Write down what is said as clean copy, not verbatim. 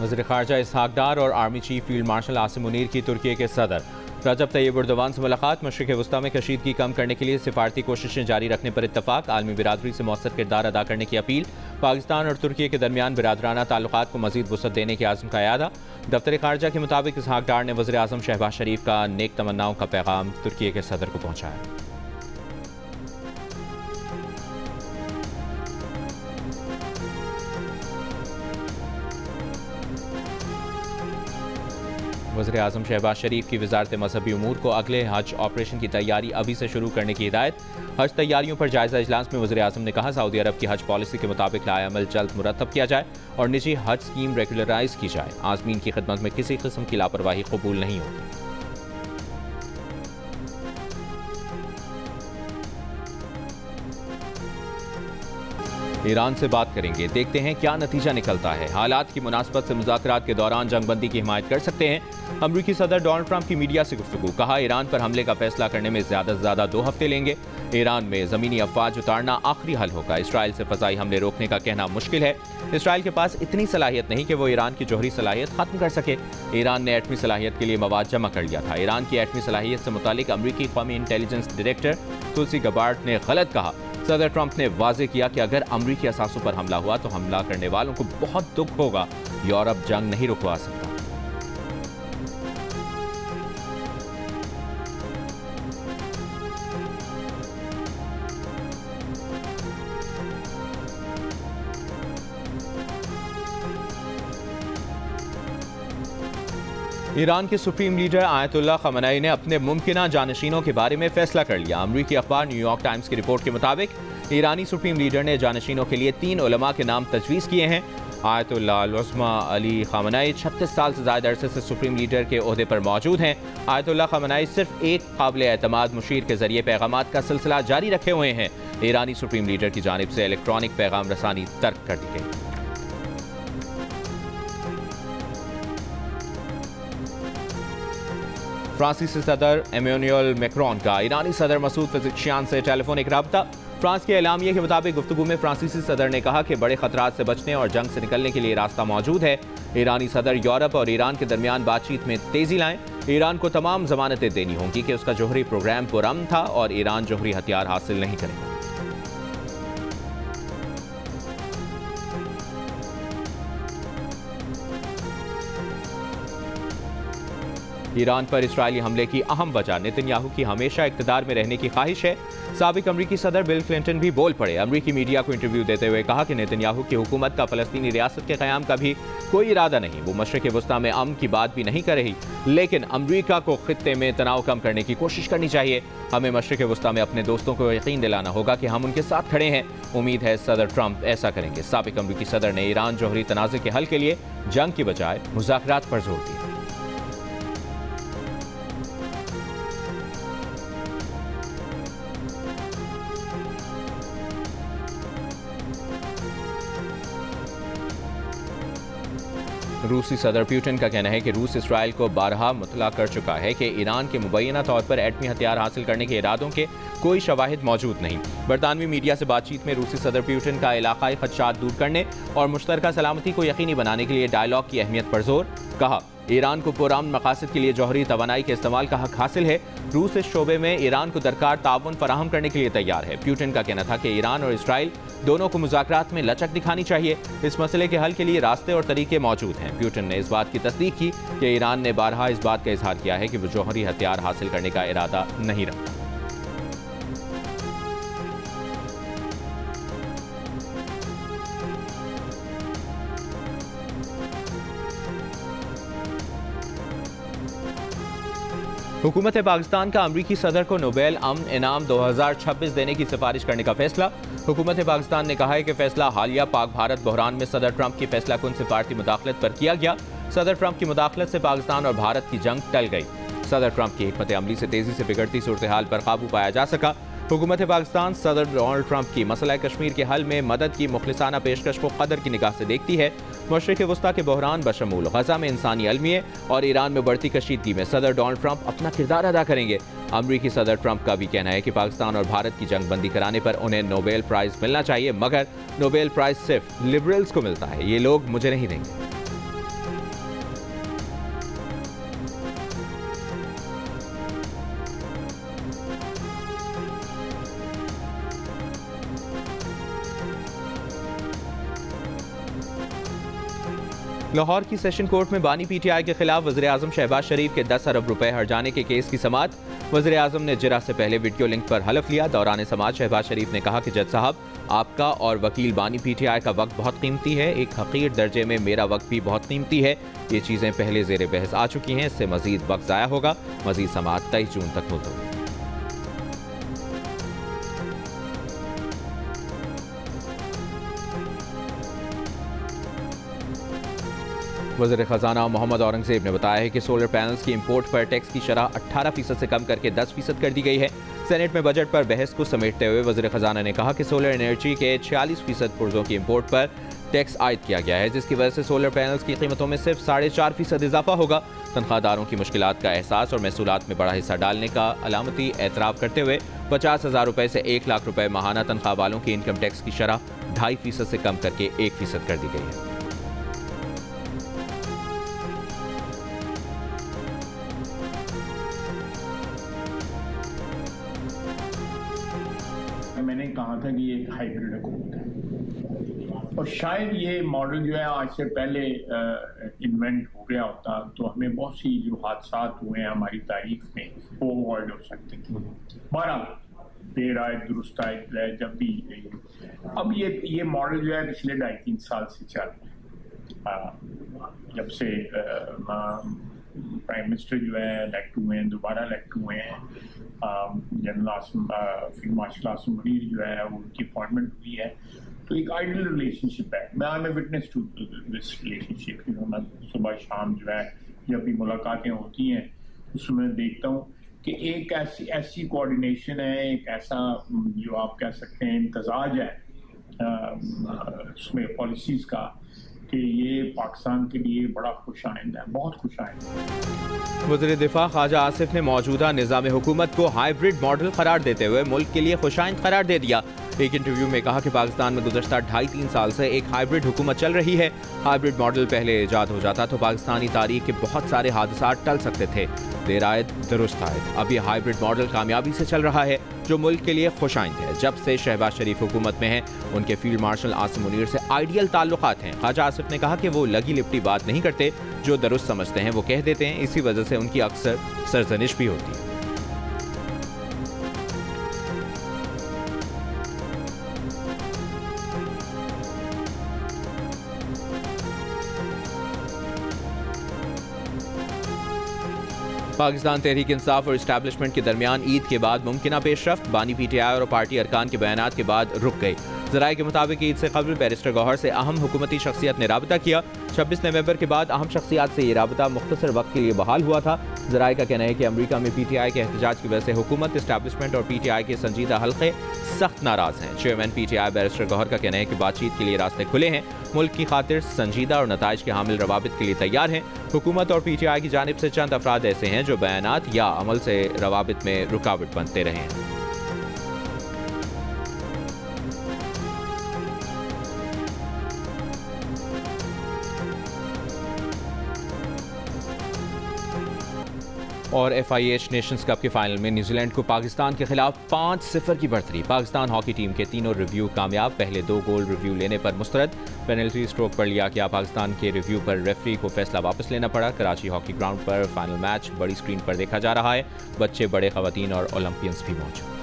वज़ीर ख़ारजा इसहाक डार और army chief field marshal Asim Munir की तुर्की के सदर रजब तैयब एर्दोगान से मुलाकात। मशरिक़ वस्ता में कशीदगी कम करने के लिए सिफारती कोशिशें जारी रखने पर इत्तफाक। आलमी बिरादरी से मौसर किरदार अदा करने की अपील। पाकिस्तान और तुर्की के दरमियान बिरादराना ताल्लुकात को मज़ीद वुसअत देने के आज़म का यादा। दफ्तर ख़ारजा के मुताबिक इसहाक डार ने वज़ीर आज़म शहबाज शरीफ का नेक तमन्नाओं का पैगाम तुर्की के सदर को पहुँचाया। वज़ीर आज़म शहबाज शरीफ की वज़ारत मजहबी उमूर को अगले हज ऑपरेशन की तैयारी अभी से शुरू करने की हिदायत। हज तैयारियों पर जायजा इजलास में वज़ीर आज़म ने कहा, सऊदी अरब की हज पॉलिसी के मुताबिक लाएअमल जल्द मुरतब किया जाए और निजी हज स्कीम रेगुलराइज की जाए। आज़मीन की खिदमत में किसी किस्म की लापरवाही कबूल नहीं होगी। ईरान से बात करेंगे, देखते हैं क्या नतीजा निकलता है। हालात की मुनासबत से मुज़ाकरात के दौरान जंगबंदी की हिमायत कर सकते हैं। अमरीकी सदर डोनाल्ड ट्रंप की मीडिया से गुफ्तगू, कहा ईरान पर हमले का फैसला करने में ज़्यादा से ज़्यादा 2 हफ्ते लेंगे। ईरान में ज़मीनी अफवाज उतारना आखिरी हल होगा। इसराइल से फ़ज़ाई हमले रोकने का कहना मुश्किल है। इसराइल के पास इतनी सलाहियत नहीं कि वो ईरान की जोहरी सलाहियत खत्म कर सके। ईरान ने एटमी सलाहियत के लिए मवाद जमा कर लिया था। ईरान की एटमी सलाहियत से मुतालिक अमरीकी कौमी इंटेलिजेंस डायरेक्टर तुलसी गबार्ड ने गलत कहा। सदर ट्रंप ने वाजे किया कि अगर अमरीकी असासों पर हमला हुआ तो हमला करने वालों को बहुत दुख होगा। यूरोप जंग नहीं रुकवा सकता। ईरान के सुप्रीम लीडर आयतुल्लाह खamenei ने अपने मुमकिना जानशीनों के बारे में फैसला कर लिया। अमरीकी अखबार न्यूयॉर्क टाइम्स की रिपोर्ट के मुताबिक ईरानी सुप्रीम लीडर ने जानशीनों के लिए 3 उलमा के नाम तजवीज़ किए हैं। आयतुल्लाह अल-उज़्मा अली खamenei 36 साल से ज़्यादा अरसे से सुप्रीम लीडर के ओहदे पर मौजूद हैं। आयतुल्लाह खamenei सिर्फ एक काबिल एतमाद मुशीर के जरिए पैगामात का सिलसिला जारी रखे हुए हैं। ईरानी सुप्रीम लीडर की जानिब से इलेक्ट्रॉनिक पैगाम रसानी तर्क कर दी गई। फ्रांसीसी सदर इमैनुअल मैक्रोन का ईरानी सदर मसूद पेज़ेश्कियान से टेलीफोनिक रब्ता। फ्रांस के एलामिये के मुताबिक गुफ्तगू में फ्रांसीसी सदर ने कहा कि बड़े खतरात से बचने और जंग से निकलने के लिए रास्ता मौजूद है। ईरानी सदर यूरोप और ईरान के दरमियान बातचीत में तेजी लाएं। ईरान को तमाम जमानतें देनी होंगी कि उसका जोहरी प्रोग्राम पुरअमन था और ईरान जोहरी हथियार हासिल नहीं करेगा। ईरान पर इस्राएली हमले की अहम वजह नेतन्याहू की हमेशा इक़्तिदार में रहने की ख्वाहिश है। साबिक अमरीकी सदर बिल क्लिंटन भी बोल पड़े। अमरीकी मीडिया को इंटरव्यू देते हुए कहा कि नेतन्याहू की हुकूमत का फ़लस्तीनी रियासत के क़याम का भी कोई इरादा नहीं। वो मशरिक़ वस्ता में अमन की बात भी नहीं कर रही, लेकिन अमरीका को खित्ते में तनाव कम करने की कोशिश करनी चाहिए। हमें मशरिक़ वस्ता में अपने दोस्तों को यकीन दिलाना होगा कि हम उनके साथ खड़े हैं। उम्मीद है सदर ट्रंप ऐसा करेंगे। साबिक अमरीकी सदर ने ईरान जोहरी तनाज़े के हल के लिए जंग की बजाय मुज़ाकरात पर जोर दिया। रूसी सदर पुतिन का कहना है कि रूस इसराइल को बारहा मुतला कर चुका है कि ईरान के मुबैना तौर पर एटमी हथियार हासिल करने के इरादों के कोई शवाहिद मौजूद नहीं। बरतानवी मीडिया से बातचीत में रूसी सदर पुतिन का इलाकाई खदशात दूर करने और मुश्तरका सलामती को यकीनी बनाने के लिए डायलॉग की अहमियत पर जोर। कहा, ईरान को पुरअमन मकासद के लिए जौहरी तवानाई के इस्तेमाल का हक हासिल है। रूस इस शोबे में ईरान को दरकार ताउन फराहम करने के लिए तैयार है। पुतिन का कहना था कि ईरान और इसराइल दोनों को मुज़ाकरात में लचक दिखानी चाहिए। इस मसले के हल के लिए रास्ते और तरीके मौजूद हैं। पुतिन ने इस बात की तस्दीक की कि ईरान ने बारहा इस बात का इजहार किया है कि वो जौहरी हथियार हासिल करने का इरादा नहीं रखता। हुकूमत पाकिस्तान का अमरीकी सदर को नोबेल अमन इनाम 2026 देने की सिफारिश करने का फैसला। हुकूमत पाकिस्तान ने कहा है कि फैसला हालिया पाक भारत बहरान में सदर ट्रंप की फैसला कुन सिफारती मुदाखलत पर किया गया। सदर ट्रंप की मुदाखलत से पाकिस्तान और भारत की जंग टल गई। सदर ट्रंप की हिकमत अमली से तेजी से बिगड़ती सूरत हाल पर काबू पाया जा सका। हुकूमत पाकिस्तान सदर डोनाल्ड ट्रंप की मसला कश्मीर के हल में मदद की मुखलिसाना पेशकश को कदर की निगाह से देखती है। मशरिक़ वस्ता के बहरान बशमूल गजा में इंसानी अलमिये और ईरान में बढ़ती कशीदगी में सदर डोनाल्ड ट्रंप अपना किरदार अदा करेंगे। अमरीकी सदर ट्रंप का भी कहना है कि पाकिस्तान और भारत की जंग बंदी कराने पर उन्हें नोबेल प्राइज़ मिलना चाहिए, मगर नोबेल प्राइज़ सिर्फ लिबरल्स को मिलता है, ये लोग मुझे नहीं देंगे। लाहौर की सेशन कोर्ट में बानी पीटीआई के खिलाफ वज़ीर-ए-आज़म शहबाज शरीफ के 10 अरब रुपए हर्जाने के केस की समाअत। वज़ीर-ए-आज़म ने जिरा से पहले वीडियो लिंक पर हलफ लिया। दौरान समाअत शहबाज शरीफ ने कहा कि जज साहब, आपका और वकील बानी पीटीआई का वक्त बहुत कीमती है, एक हकीर दर्जे में मेरा वक्त भी बहुत कीमती है। ये चीज़ें पहले ज़ेर बहस आ चुकी हैं, इससे मजीद वक्त ज़ाया होगा। मजीद समाअत 23 जून तक मुलतवी। वज़ीर ख़जाना मोहम्मद औरंगज़ेब ने बताया है कि सोलर पैनल्स की इंपोर्ट पर टैक्स की शरह 18% से कम करके 10% कर दी गई है। सेनेट में बजट पर बहस को समेटते हुए वज़ीर ख़जाना ने कहा कि सोलर एनर्जी के 46% पुर्जों की इंपोर्ट पर टैक्स आयद किया गया है, जिसकी वजह से सोलर पैनल्स की कीमतों में सिर्फ 4.5% इजाफा होगा। तनख्वाहदारों की मुश्किलात का एहसास और महसूलात में बड़ा हिस्सा डालने का अलामती एतराफ़ करते हुए 50,000 रुपये से 1 लाख रुपये माहाना तनख्वाह वालों की इनकम टैक्स की शरह 2.5% से कम करके 1% कर दी गई है। मैंने कहा था कि ये एक हाइब्रिड हुकूमत है और शायद ये मॉडल जो है आज से पहले इन्वेंट हो गया होता तो हमें बहुत सी जो हादसा हुए हैं हमारी तारीख में वो अवॉइड हो सकते थे। बहरहाल देर आए दुरुस्त आए जब भी अब ये मॉडल जो है पिछले 2.5-3 साल से चल रहा है। जब से प्राइम मिनिस्टर जो है इलेक्ट हुए हैं, दोबारा इलेक्ट हुए हैं, general field marshal Asim Munir जो है उनकी अपॉइंटमेंट हुई है, तो एक आइडियल रिलेशनशिप है। मैं I am a witness to this relationship. मैं सुबह शाम जो है जब भी मुलाकातें होती हैं उसमें देखता हूँ कि एक ऐसी कोऑर्डिनेशन है, एक ऐसा जो आप कह सकते हैं इम्तजाज है उसमें पॉलिसीज़ का कि ये पाकिस्तान के लिए बड़ा खुशाइंद है, बहुत खुशाइंद है। वज़ीर दिफा ख्वाजा आसिफ ने मौजूदा निज़ाम हुकूमत को हाइब्रिड मॉडल करार देते हुए मुल्क के लिए खुशाइंद करार दे दिया। एक इंटरव्यू में कहा कि पाकिस्तान में गुज़श्ता 2.5-3 साल से एक हाइब्रिड हुकूमत चल रही है। हाइब्रिड मॉडल पहले ईजाद हो जाता तो पाकिस्तानी तारीख के बहुत सारे हादसा टल सकते थे। देर आयद दुरुस्त आयद। अब ये हाइब्रिड मॉडल कामयाबी से चल रहा है, जो मुल्क के लिए खुशाइंद है। जब से शहबाज शरीफ हुकूमत में है, उनके फील्ड मार्शल आसिम मुनीर से आइडियल ताल्लुकात हैं। ख्वाजा आसिफ ने कहा कि वो लगी लिपटी बात नहीं करते, जो दुरुस्त समझते हैं वो कह देते हैं। इसी वजह से उनकी अक्सर सरजनिश भी होती है। पाकिस्तान तहरीक इंसाफ और इस्टेब्लिशमेंट के दरमियान ईद के बाद मुमकिना पेशरफ्त। बानी पीटीआई और पार्टी अरकान के बयानात के बाद रुक गई। ज़राए के मुताबिक ईद से कबल बैरिस्टर गौहर से अहम हुकूमती शख्सियत ने राबता किया। 26 नवंबर के बाद अहम शख्सियात से ये राबता मुख्तसर वक्त के लिए बहाल हुआ था। ज़राए का कहना है कि अमरीका में पीटीआई के एहतजाज की वजह से हुकूमत, इस्टेब्लिशमेंट और पीटीआई के संजीदा हल्के सख्त नाराज हैं। चेयरमैन पीटीआई बैरिस्टर गौहर का कहना है कि बातचीत के लिए रास्ते खुले हैं, मुल्क की खातिर संजीदा और नताइज के हामिल रवाबित के लिए तैयार हैं। हुकूमत और पीटीआई की जानिब से चंद अफराद ऐसे हैं जो बयानात या अमल से रवाबित में रुकावट बनते रहे हैं। और FIH नेशंस कप के फाइनल में न्यूजीलैंड को पाकिस्तान के खिलाफ 5-0 की बढ़तरी। पाकिस्तान हॉकी टीम के तीनों रिव्यू कामयाब। पहले 2 गोल रिव्यू लेने पर मुस्तरद। पेनल्टी स्ट्रोक पर लिया गया पाकिस्तान के रिव्यू पर रेफरी को फैसला वापस लेना पड़ा। कराची हॉकी ग्राउंड पर फाइनल मैच बड़ी स्क्रीन पर देखा जा रहा है। बच्चे, बड़े, खवातीन और ओलंपियंस भी मौजूद।